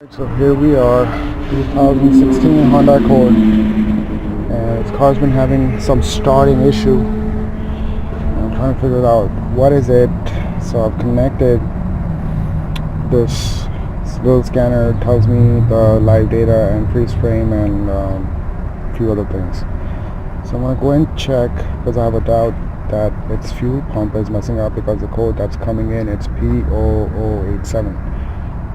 So here we are, 2016 Honda Accord, and this car's been having some starting issue. I'm trying to figure out what is it. So I've connected this little scanner. It tells me the live data and freeze frame and a few other things. So I'm gonna go and check because I have a doubt that its fuel pump is messing up because the code that's coming in, it's p0087.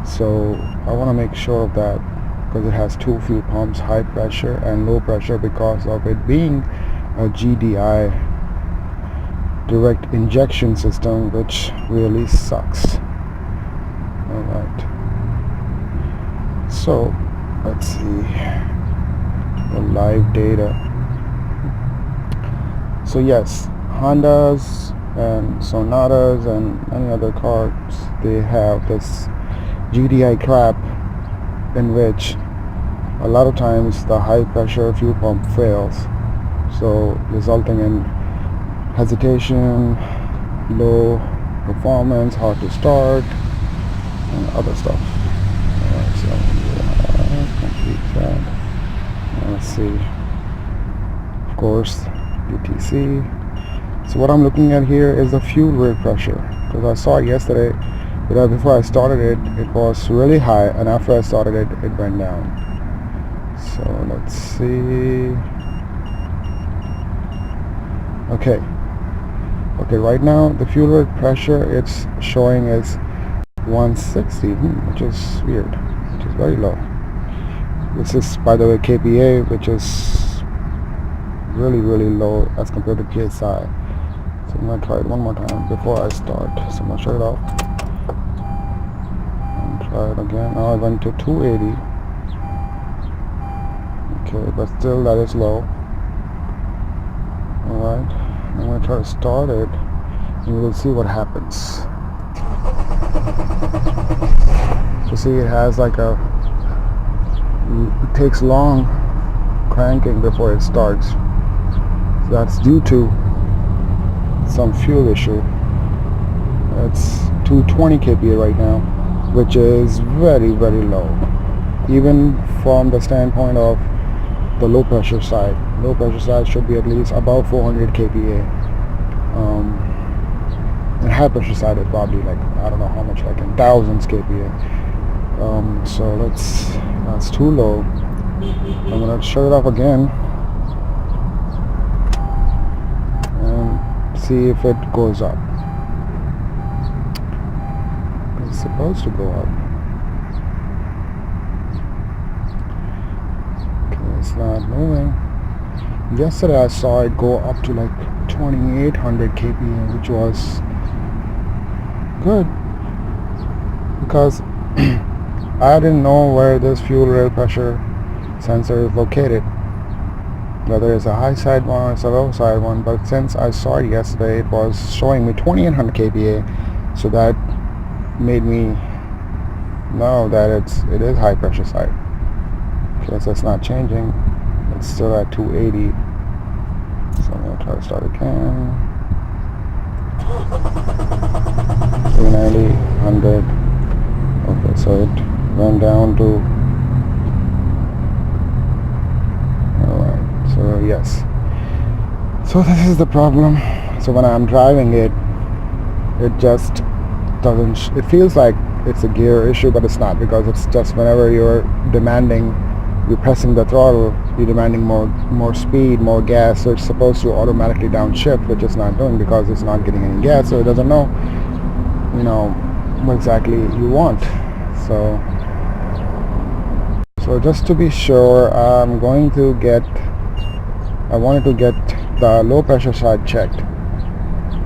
So I want to make sure of that because it has two fuel pumps, high pressure and low pressure, because of it being a GDI, direct injection system, which really sucks. Alright, so let's see the live data. So yes, Hondas and Sonatas and any other cars, they have this GDI crap in which a lot of times the high pressure fuel pump fails, so resulting in hesitation, low performance, hard to start, and other stuff. Alright, so complete that. Let's see, of course, UTC. So what I'm looking at here is the fuel rate pressure, because I saw it yesterday. But before I started it, it was really high, and after I started it, it went down. So let's see. Okay, right now the fuel rate pressure it's showing is 160, which is weird, which is very low. This is, by the way, kPa, which is really low as compared to PSI. So I'm gonna try it one more time before I start. So I'm gonna shut it off. Try it again. Now I went to 280. Okay, but still that is low. Alright, I'm going to try to start it and we'll see what happens. So see, it has like it takes long cranking before it starts. So that's due to some fuel issue. It's 220 kPa right now, which is very low, even from the standpoint of the low pressure side. Low pressure side should be at least above 400 kPa, and high pressure side is probably like, I don't know how much, like in thousands kPa. So that's too low. I'm gonna shut it off again and see if it goes up. It's supposed to go up. Okay, it's not moving. Yesterday I saw it go up to like 2800 kPa, which was good because I didn't know where this fuel rail pressure sensor is located, whether it's a high side one or it's a low side one. But since I saw it yesterday, it was showing me 2800 kPa, so that made me know that it is high pressure side. Okay, so it's not changing, it's still at 280. So I'm going to try to start again. 390, 100. Okay, so it went down to, alright, so yes, so this is the problem. So when I'm driving it, it just doesn't, it feels like it's a gear issue, but it's not, because it's just whenever you're pressing the throttle, you're demanding more speed, more gas, so it's supposed to automatically downshift, which it's not doing because it's not getting any gas, so it doesn't know what exactly you want. So just to be sure, I wanted to get the low pressure side checked,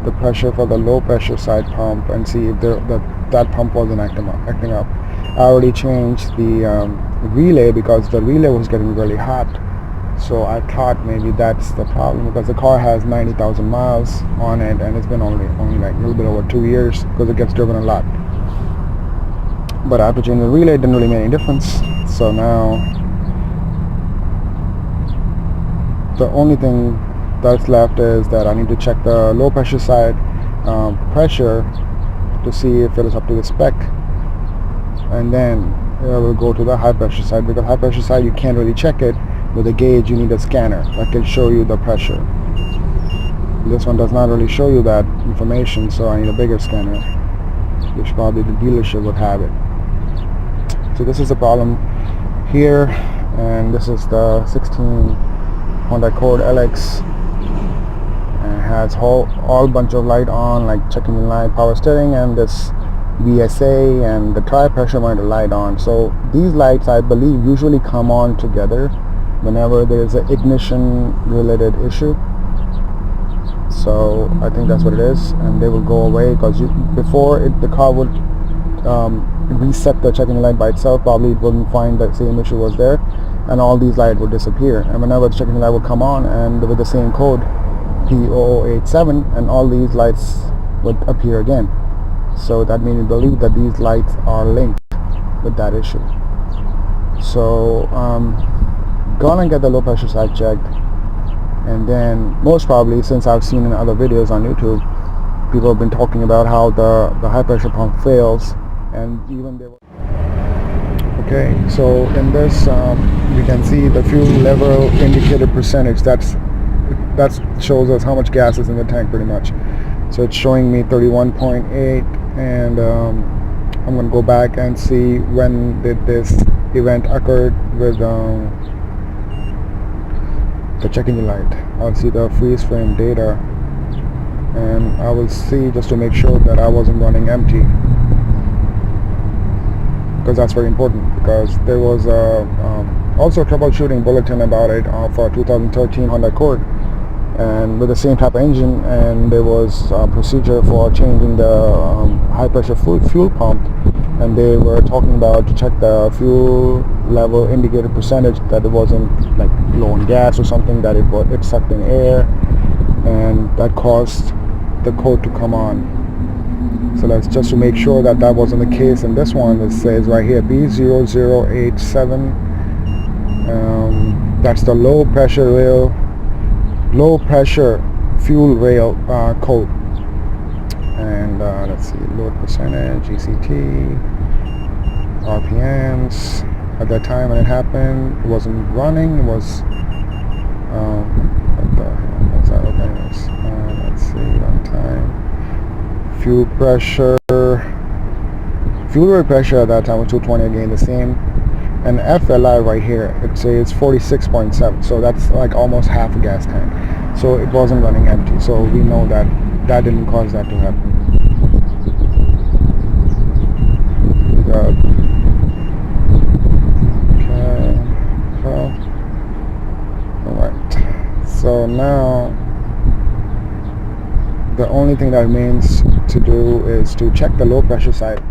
the pressure for the low pressure side pump, and see if that pump wasn't acting up. I already changed the relay because the relay was getting really hot, so I thought maybe that's the problem, because the car has 90,000 miles on it and it's been only like a little bit over 2 years because it gets driven a lot. But after changing the relay, it didn't really make any difference. So now the only thing that's left is that I need to check the low pressure side pressure to see if it is up to the spec, and then will go to the high pressure side, because high pressure side you can't really check it with a gauge. You need a scanner that can show you the pressure. This one does not really show you that information, so I need a bigger scanner, which probably the dealership would have it. So this is the problem here, and this is the 16 Honda Accord LX, and it has all bunch of light on, like checking the light, power steering, and this VSA and the tire pressure monitor light on. So these lights, I believe, usually come on together whenever there's an ignition related issue. So I think that's what it is, and they will go away, because before the car would reset the checking light by itself, probably it wouldn't find that same issue was there, and all these lights would disappear, and whenever the checking light would come on and with the same code p0087, and all these lights would appear again. So that means we believe that these lights are linked with that issue. So gonna get the low pressure side checked, and then most probably, since I've seen in other videos on YouTube, people have been talking about how the high pressure pump fails, and even they were okay. So in this we can see the fuel level indicator percentage. That shows us how much gas is in the tank pretty much. So it's showing me 31.8, and I'm going to go back and see when did this event occurred with the check engine light. I'll see the freeze frame data, and I will see, just to make sure that I wasn't running empty, because that's very important, because there was also a troubleshooting bulletin about it for 2013 Honda Accord, and with the same type of engine, and there was a procedure for changing the high pressure fuel pump, and they were talking about to check the fuel level indicator percentage, that it wasn't like low on gas or something, that it sucked in air, and that caused the code to come on. So that's just to make sure that that wasn't the case. And this one, it says right here p0087, that's the low pressure fuel rail code. And let's see, load percentage, ECT, RPMs. At that time when it happened, it wasn't running. It was what the hell was that? Okay, let's see, on time. Fuel rail pressure at that time was 220 again, the same. And FLI right here, it says 46.7, so that's like almost half a gas tank. So it wasn't running empty, so we know that that didn't cause that to happen. Okay, so alright, so now the only thing that remains to do is to check the low pressure side.